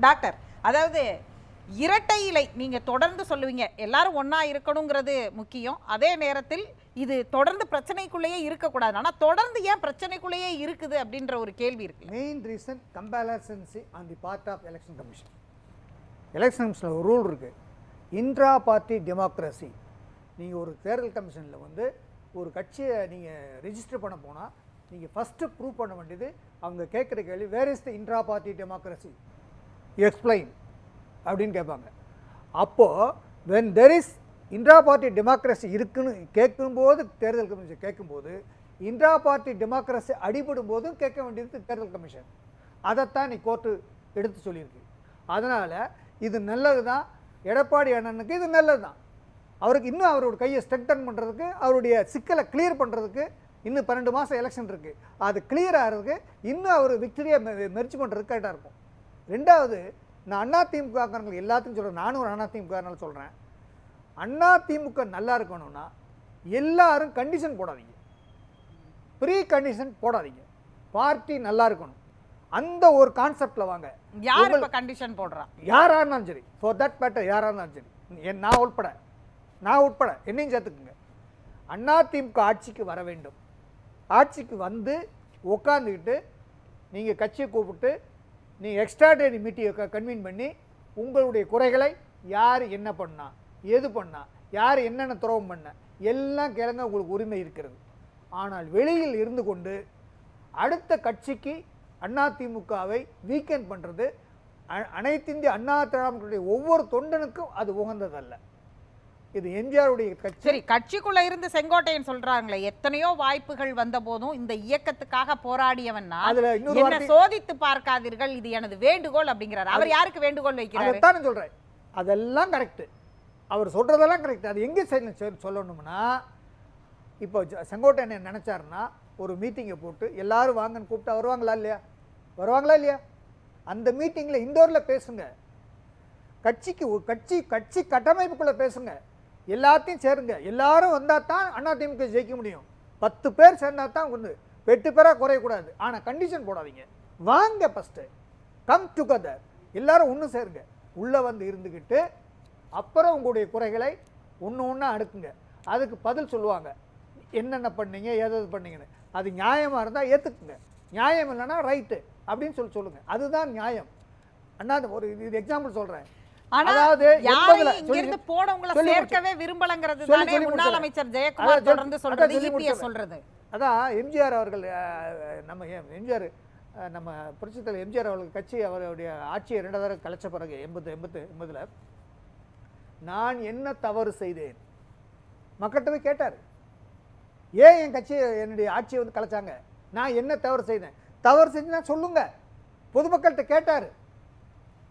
Doctor, அதாவது இரட்டை இலை நீங்க தொடர்ந்து சொல்லுவீங்க, எல்லாரும் ஒண்ணா இருக்கணுங்கிறது முக்கியம். அதே நேரத்தில் இது தொடர்ந்து பிரச்சனைக்குள்ளேயே இருக்கக்கூடாது. ஆனா தொடர்ந்து ஏன் பிரச்சனைக்குள்ளேயே இருக்குது அப்படின்ற ஒரு கேள்வி இருக்கு. Main reason complacency on the part of election commission. Election கமிஷனில் ஒரு ரூல் இருக்குது, இன்ட்ரா பார்ட்டி டெமோக்ரஸி. நீங்கள் ஒரு தேர்தல் கமிஷனில் வந்து ஒரு கட்சியை நீங்கள் ரெஜிஸ்டர் பண்ண போனால் நீங்கள் ஃபஸ்ட்டு ப்ரூவ் பண்ண வேண்டியது அவங்க கேட்குற கேள்வி, where is the intra party democracy, explain அப்படின்னு கேட்பாங்க. அப்போது when there is intra party democracy இருக்குன்னு கேட்கும்போது தேர்தல் கமிஷன் கேட்கும்போது, இன்ட்ரா பார்ட்டி டெமோக்ரஸி அடிபடும் போதும் கேட்க வேண்டியது தேர்தல் கமிஷன். அதைத்தான் நீ கோர்ட்டு எடுத்து சொல்லியிருக்கு. அதனால் இது நல்லது தான், எடப்பாடி அண்ணனுக்கு இது நல்லது தான். அவருக்கு இன்னும் அவரோட கையை ஸ்ட்ரெங்தன் பண்ணுறதுக்கு, அவருடைய சிக்கலை கிளியர் பண்ணுறதுக்கு இன்னும் 12 மாதம் எலெக்ஷன் இருக்குது. அது கிளியர் ஆகிறதுக்கு இன்னும் அவர் விக்டரியை மெர்ஜ் பண்ணுறதுக்கு கரெக்டாக இருக்கும். ரெண்டாவது, நான் அதிமுகக்காரங்களுக்கு எல்லாத்தையும் சொல்கிறேன், நானும் ஒரு அதிமுகனால சொல்கிறேன், அதிமுக நல்லா இருக்கணும்னா எல்லாரும் கண்டிஷன் போடாதீங்க, ப்ரீ கண்டிஷன் போடாதீங்க, பார்ட்டி நல்லா இருக்கணும், அந்த ஒரு கான்செப்டில் வாங்க. யார் இப்போ கண்டிஷன் போடுறா? யாராக இருந்தாலும் சரி, ஃபார் தட் மேட்டர் யாராக இருந்தாலும் சரி, நான் உட்பட என்னையும் சேர்த்துக்குங்க. அதிமுக ஆட்சிக்கு வர வேண்டும். ஆட்சிக்கு வந்து உட்காந்துக்கிட்டு நீங்கள் கட்சியை கூப்பிட்டு நீங்கள் எக்ஸ்ட்ராடனரி மீட்டிங்கை கன்வீன் பண்ணி உங்களுடைய குறைகளை யார் என்ன பண்ணா, எது பண்ணா, யார் என்னென்ன துரோகம் பண்ண எல்லாம் கேளுங்க, உங்களுக்கு உரிமை இருக்கிறது. ஆனால் வெளியில் இருந்து கொண்டு அடுத்த கட்சிக்கு அதிமுகவை வீக்கெண்ட் பண்ணுறது அனைத்திந்திய அண்ணா திராவிட ஒவ்வொரு தொண்டனுக்கும் அது உகந்ததல்ல. இது எம்ஜிஆருடைய கட்சி. சரி, கட்சிக்குள்ள இருந்து செங்கோட்டையன் சொல்றாங்களே, எத்தனையோ வாய்ப்புகள் வந்த போதும் இந்த இயக்கத்துக்காக போராடியவன் என்ன சோதித்து பார்க்காதீர்கள், இது எனது வேண்டுகோள் அப்படிங்கிறார். அவர் யாருக்கு வேண்டுகோள் வைக்கிறார்? அதைத்தான் சொல்றேன். அதெல்லாம் கரெக்ட், அவர் சொல்றதெல்லாம் கரெக்ட். அது எங்கே சொல்லணும்னா, இப்போ செங்கோட்டையன் என்ன நினைச்சாருன்னா, ஒரு மீட்டிங்கை போட்டு எல்லாரும் வாங்கன்னு கூப்பிட்டா வருவாங்களா இல்லையா? அந்த மீட்டிங்கில் இண்டோரில் பேசுங்க, கட்சி கட்டமைப்புக்குள்ளே பேசுங்க, எல்லாத்தையும் சேருங்க. எல்லாரும் வந்தால் தான் அதிமுக ஜெயிக்க முடியும். 10 பேர் சேர்ந்தா தான் ஒன்று, 8 பேராக குறையக்கூடாது. ஆனால் கண்டிஷன் போடாதீங்க, வாங்க ஃபஸ்ட்டு கம் டுகெதர், எல்லாரும் ஒன்று சேருங்க, உள்ளே வந்து இருந்துக்கிட்டு அப்புறம் உங்களுடைய குறைகளை ஒன்று அடுக்குங்க. அதுக்கு பதில் சொல்லுவாங்க, என்னென்ன பண்ணீங்க, எது பண்ணீங்கன்னு. அது நியாயமாக இருந்தால் ஏற்றுக்குங்க, நியாயம் இல்லைன்னா ரைட்டு அப்படின்னு சொல்லுங்கள். அதுதான் நியாயம். அண்ணா ஒரு இது எக்ஸாம்பிள் சொல்கிறேன். அதாவது இங்கிருந்து போனவங்களை சேர்க்கவே விரும்பலங்கிறது தானே முன்னாள் அமைச்சர் ஜெயக்குமார் தொடர்ந்து சொல்றது, இபிஎஸ் சொல்றது. அதான் எம்ஜிஆர் அவர்கள், நம்ம எம்ஜிஆர், நம்ம புரட்சித்தலைவர் எம்ஜிஆர் அவர்கள் கட்சி அவருடைய ஆட்சியை 2 தடவை கலைச்ச பிறகு 80 நான் என்ன தவறு செய்தேன் மக்கள்கிட்ட போய் கேட்டார். ஏன் என் கட்சி என்னுடைய ஆட்சியை வந்து கலைச்சாங்க, நான் என்ன தவறு செய்தேன், தவறு செஞ்சுனா சொல்லுங்க, பொதுமக்கள்கிட்ட கேட்டார்.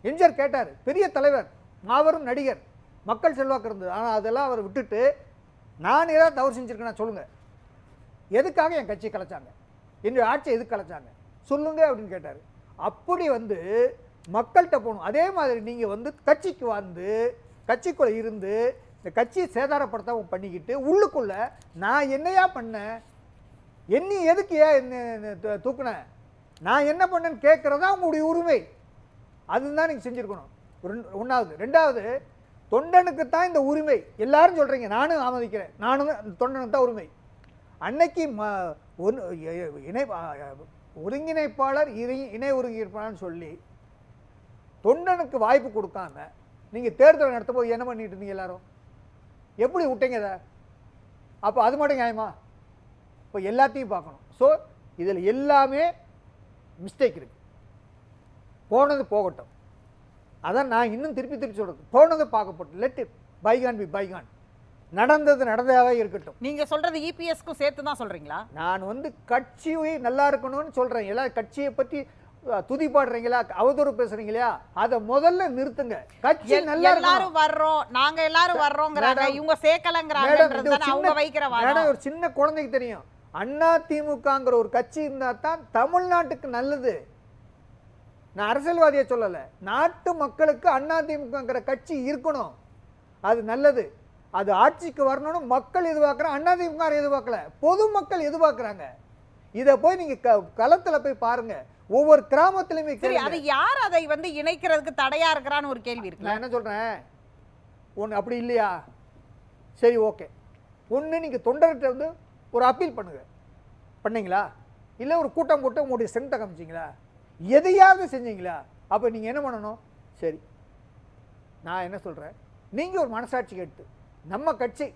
எம்ஜிஆர் கேட்டார், பெரிய தலைவர், மாபெரும் நடிகர், மக்கள் செல்வாக்கு இருந்தது. ஆனால் அதெல்லாம் அவர் விட்டுட்டு நான் ஏதாவது தவறு செஞ்சுருக்கேன்னா சொல்லுங்கள், எதுக்காக என் கட்சியை கலைச்சாங்க, என்னுடைய ஆட்சியை எதுக்கு கலைச்சாங்க சொல்லுங்க அப்படின்னு கேட்டார். அப்படி வந்து மக்கள்கிட்ட போகணும். அதே மாதிரி நீங்கள் வந்து கட்சிக்கு வந்து கட்சிக்குள்ளே இருந்து இந்த கட்சியை சேதாரப்படுத்தாமல் பண்ணிக்கிட்டு உள்ளுக்குள்ளே நான் என்னையா பண்ணேன், என்னை எதுக்கு ஏன் என்ன தூக்குனேன், நான் என்ன பண்ணேன்னு கேட்குறதா உங்களுடைய உரிமை. அதுதான் நீங்கள் செஞ்சுருக்கணும். ஒன்றாவது. ரெண்டாவது, தொண்டனுக்கு தான் இந்த உரிமை. எல்லாரும் சொல்கிறீங்க, நானும் ஆமதிக்கிறேன், நானும் தொண்டனுக்கு தான் உரிமை. அன்னைக்கு ஒருங்கிணைப்பாளர் இணை ஒருங்கிணைப்பாளர்னு சொல்லி தொண்டனுக்கு வாய்ப்பு கொடுக்காம நீங்கள் தேர்தல் நடத்த போது என்ன பண்ணிட்டு இருந்தீங்க, எல்லாரும் எப்படி விட்டீங்க அதை? அப்போ அது மட்டும் நியாயமா? இப்போ எல்லாத்தையும் பார்க்கணும். ஸோ இதில் எல்லாமே மிஸ்டேக் இருக்குது. போனது போகட்டும், அதான் நான் இன்னும் திருப்பி சொல்கிறது, போனது பார்க்கப்பட்டு லெட் இட் பைகான் பி பைகான். நடந்தது நடந்ததாகவே இருக்கட்டும். நீங்கள் சொல்கிறது இபிஎஸ்க்கும் சேர்த்து தான் சொல்கிறீங்களா? நான் வந்து கட்சியை நல்லா இருக்கணும்னு சொல்கிறேன். எல்லாம் கட்சியை பற்றி துதி பாடுறீங்களா, அவதூறு பேசுறீங்களா, அதை முதல்ல நிறுத்துங்க. கட்சி நல்லா எல்லாரும் வர்றோம், நாங்க எல்லாரும் வர்றோம்ங்கறாங்க, இவங்க சேக்கலங்கறாங்கன்றது அவங்க வைக்கிற வாதம். ஒரு சின்ன குழந்தைக்கு தெரியும், அதிமுகங்கிற ஒரு கட்சி இருந்தா தான் தமிழ்நாட்டுக்கு நல்லது. நான் அரசியல்வாதியை சொல்லல, நாட்டு மக்களுக்கு அதிமுகங்கிற கட்சி இருக்கணும், அது நல்லது. அது ஆட்சிக்கு வரணும்னு மக்கள் எதிர்பார்க்குறாங்க, அதிமுக எதிர்பார்க்கல, பொதுமக்கள் எதிர்பார்க்குறாங்க. இதை போய் நீங்கள் களத்தில் போய் பாருங்க. ஒவ்வொரு கிராமத்திலுமே சரி, அது யார் அதை வந்து இணைக்கிறதுக்கு தடையா இருக்கிறான்னு ஒரு கேள்வி இருக்கு. நான் என்ன சொல்றேன், ஒன்று அப்படி இல்லையா, சரி ஓகே, ஒன்று நீங்கள் தொண்டர்கிட்ட வந்து ஒரு அப்பீல் பண்ணீங்களா, இல்லை ஒரு கூட்டம் போட்டு உங்களுடைய ஸ்ட்ரென்த்தை காமிச்சிங்களா, எதையாவது செஞ்சீங்களா? அப்போ நீங்கள் என்ன பண்ணணும், சரி நான் என்ன சொல்கிறேன், நீங்கள் ஒரு மனசாட்சி கேட்டு நம்ம கட்சி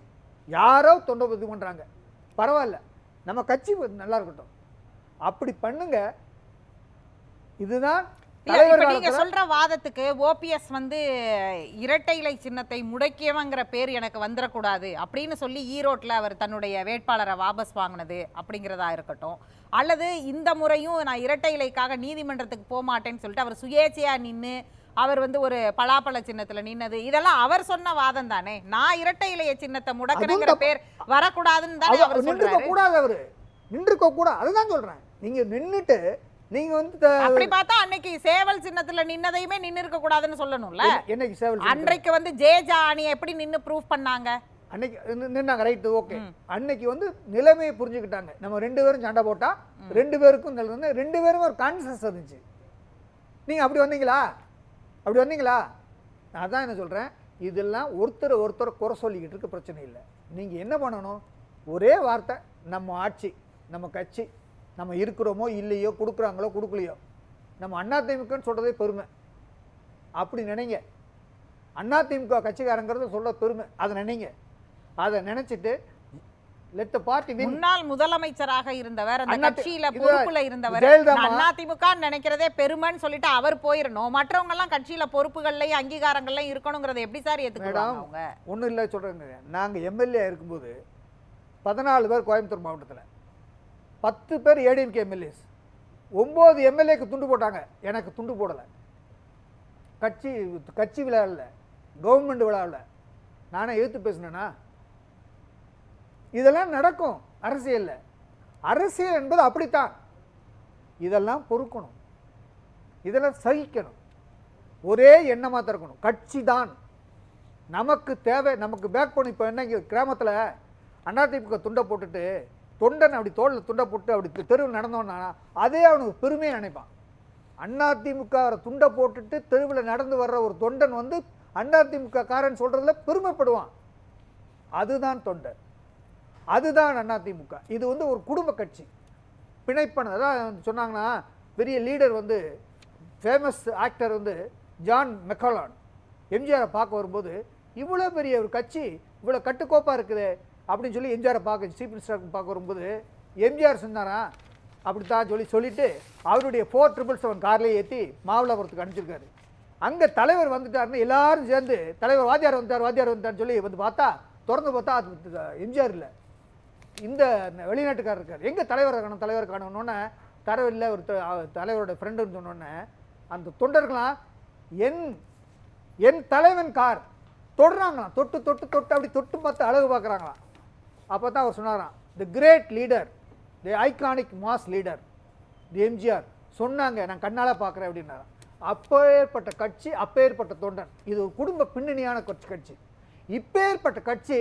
யாரோ தொண்டை இது பண்ணுறாங்க, பரவாயில்ல, நம்ம கட்சி நல்லா இருக்கட்டும், அப்படி பண்ணுங்க. இதுதான் நீங்க சொல்ற வாதத்துக்கு ஓபிஎஸ் வந்து இரட்டை இலை சின்னத்தை முடக்கியவங்கிற பேர் எனக்கு வந்துடக்கூடாது அப்படின்னு சொல்லி ஈரோட்டில் அவர் தன்னுடைய வேட்பாளரை வாபஸ் வாங்கினது அப்படிங்கிறதா இருக்கட்டும், அல்லது இந்த முறையும் நான் இரட்டை இலைக்காக நீதிமன்றத்துக்கு போக மாட்டேன்னு சொல்லிட்டு அவர் சுயேட்சையா நின்று அவர் வந்து ஒரு பலாப்பழ சின்னத்துல நின்னது, இதெல்லாம் அவர் சொன்ன வாதம் தானே. நான் இரட்டை இலைய சின்னத்தை முடக்கணுங்கிற பேர் வரக்கூடாதுன்னு தானே அவர் சொல்றாரு. கூடாது, அவரு நின்றுக்க கூடாது, அதுதான் சொல்றேன். நீங்க நின்னுட்டு நீங்க வந்து அப்படி பார்த்தா அன்னைக்கு சேவல் சின்னத்துல நின்னதையுமே நின்னு இருக்க கூடாதுன்னு சொல்லணும்ல. என்னைக்கு சேவல் அன்றைக்கு வந்து ஜேஜா அணியை எப்படி நின்னு ப்ரூஃப் பண்ணாங்க, அன்னைக்கு நின்னாங்க, ரைட் ஓகே. அன்னைக்கு வந்து நிலைமையை புரிஞ்சுக்கிட்டாங்க, நம்ம 2 பேரும் சண்டை போட்டா 2 பேருக்கும் 2 பேரும் ஒரு கான்சன்ஸ் இருந்துச்சு. நீங்க அப்படி வந்தீங்களா, அப்படி வந்தீங்களா? நான் தான் என்ன சொல்றேன், இதெல்லாம் ஒருத்தர் குறை சொல்லிக்கிட்டு இருக்க பிரச்சனை இல்லை. நீங்க என்ன பண்ணணும், ஒரே வார்த்தை, நம்ம ஆட்சி, நம்ம கட்சி, நம்ம இருக்கிறோமோ இல்லையோ, கொடுக்குறாங்களோ கொடுக்கலையோ, நம்ம அதிமுகன்னு சொல்றதே பெருமை, அப்படி நினைங்க. அதிமுக கட்சிக்காரங்கிறத சொல்ற பெருமை, அதை நினைங்க. அதை நினைச்சிட்டு let the party win. முன்னாள் முதலமைச்சராக இருந்தவர், அந்த கட்சியில பொறுப்புல இருந்தவர், அதிமுக நினைக்கிறதே பெருமைன்னு சொல்லிட்டு அவர் போயிடணும், மற்றவங்க எல்லாம் கட்சியில பொறுப்புகள்லயும் அங்கீகாரங்கள்லயும் இருக்கணுங்கிறத எப்படி சார் ஏத்துக்குவாங்க அவங்க? ஒன்றும் இல்லை சொல்றேங்க, நாங்க எம்எல்ஏ இருக்கும்போது 14 பேர் கோயம்புத்தூர் மாவட்டத்தில், 10 பேர் ஏடிஎம்கே எம்எல்ஏஸ், 9 எம்எல்ஏக்கு துண்டு போட்டாங்க, எனக்கு துண்டு போடலை. கட்சி விழாவில், கவர்மெண்ட் விழாவில் நானே எதிர்த்து பேசினேன்னா? இதெல்லாம் நடக்கும் அரசியல்ல. அரசியல் என்பது அப்படித்தான், இதெல்லாம் பொறுக்கணும், இதெல்லாம் சகிக்கணும், ஒரே எண்ணமாக தான் இருக்கணும். கட்சி தான் நமக்கு தேவை, நமக்கு பேக் பண்ணி. இப்போ என்ன கிராமத்தில் அதிமுக துண்டை போட்டுட்டு தொண்டன் அப்படி தோளில் துண்டை போட்டு அப்படி தெருவில் நடந்தோன்னா அதே அவனுக்கு பெருமையை நினைப்பான். அதிமுக துண்டை போட்டுட்டு தெருவில் நடந்து வர்ற ஒரு தொண்டன் வந்து அதிமுக காரன் சொல்றதுல பெருமைப்படுவான். அதுதான் தொண்டன், அதுதான் அதிமுக. இது வந்து ஒரு குடும்ப கட்சி, பிணைப்பன. அதான் சொன்னாங்கன்னா, பெரிய லீடர் வந்து ஃபேமஸ் ஆக்டர் வந்து ஜான் மெக்கலான் எம்ஜிஆரை பார்க்க வரும்போது, இவ்வளோ பெரிய ஒரு கட்சி இவ்வளோ கட்டுக்கோப்பாக இருக்குது அப்படின்னு சொல்லி எம்ஜிஆரை பார்க்க, சீஃப் மினிஸ்டர் பார்க்க வரும்போது எம்ஜிஆர் சொன்னாரா அப்படித்தான் சொல்லிட்டு அவருடைய 4777 கார்லேயே ஏற்றி மாமல்லபுரத்துக்கு அனுப்பிச்சிருக்காரு. அங்கே தலைவர் வந்துட்டாருன்னு எல்லாரும் சேர்ந்து, தலைவர் வாத்தியார் வந்துட்டார்னு சொல்லி வந்து பார்த்தா, திறந்து பார்த்தா அது எம்ஜிஆர் இல்லை, இந்த வெளிநாட்டுக்காரர் இருக்கார். எங்கே தலைவர் காணணுன்னே தலைவர் இல்லை, ஒரு தலைவரோட ஃப்ரெண்டுன்னு சொன்னோன்னே அந்த தொண்டர்களாம் என் தலைவன் கார் தொடுறாங்களாம், தொட்டு அப்படி தொட்டு பார்த்து அழகு பார்க்குறாங்களாம். அப்போ தான் அவர் சொன்னாராம், தி கிரேட் லீடர், தி ஐகானிக் மாஸ் லீடர், தி எம்ஜிஆர் சொன்னாங்க, நான் கண்ணால் பார்க்குறேன் அப்படின்னாராம். அப்பேற்பட்ட கட்சி, அப்பேற்பட்ட தொண்டன். இது ஒரு குடும்ப பின்னணியான கட்சி. இப்பேற்பட்ட கட்சி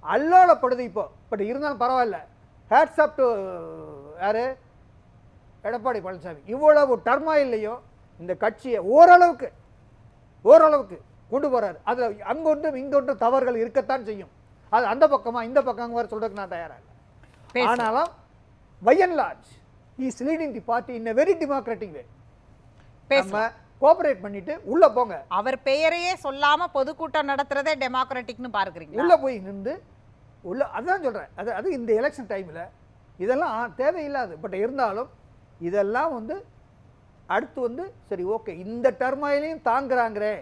அல்லோலப்படுது இப்போ. பட் இருந்தாலும் பரவாயில்ல, ஹேட்ஸ் அப் டு யாரு, எடப்பாடி பழனிசாமி. இவ்வளவு டர்மாயில்லையும் இந்த கட்சியை ஓரளவுக்கு கொண்டு போறாரு. அதில் அங்கொன்றும் இங்கொன்றும் தவறுகள் இருக்கத்தான் செய்யும். அது அந்த பக்கமா இந்த பக்கம் வர சொல்றதுக்கு நான் தயாரா இல்லை. ஆனாலும் by and large he is leading the party in a very democratic way. நம்ம கோஆபரேட் பண்ணிட்டு உள்ள போங்க. அவர் பெயரையே சொல்லாம பொதுக்கூட்டம் நடத்துறதே டெமோக்ராட்டிக்னு பார்க்குறீங்க. உள்ள போய் நின்று உள்ள, அதான் சொல்றேன். அது இந்த எலெக்ஷன் டைம்ல இதெல்லாம் தேவையில்லாது. பட் இருந்தாலும் இதெல்லாம் வந்து அடுத்து வந்து சரி ஓகே, இந்த டர்மாயிலையும் தாங்குறாங்களே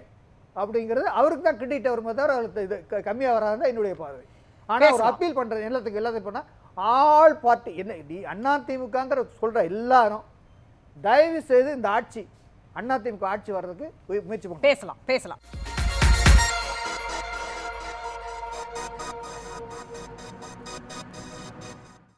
அப்படிங்கிறது அவருக்கு தான் கிரெடிட் வருமே தவிர அவருக்கு இது கம்மியாக வராதுதான் என்னுடைய பார்வை. ஆனால் ஒரு அப்பீல் பண்ணுறது எல்லாத்தையும் பண்ணால் ஆல் பார்ட்டி என்ன அதிமுகங்கிற சொல்கிற எல்லாரும் தயவு செய்து இந்த ஆட்சி அதிமுக ஆட்சி வர்றதுக்கு முயற்சி பண்ணணும். பேசலாம்.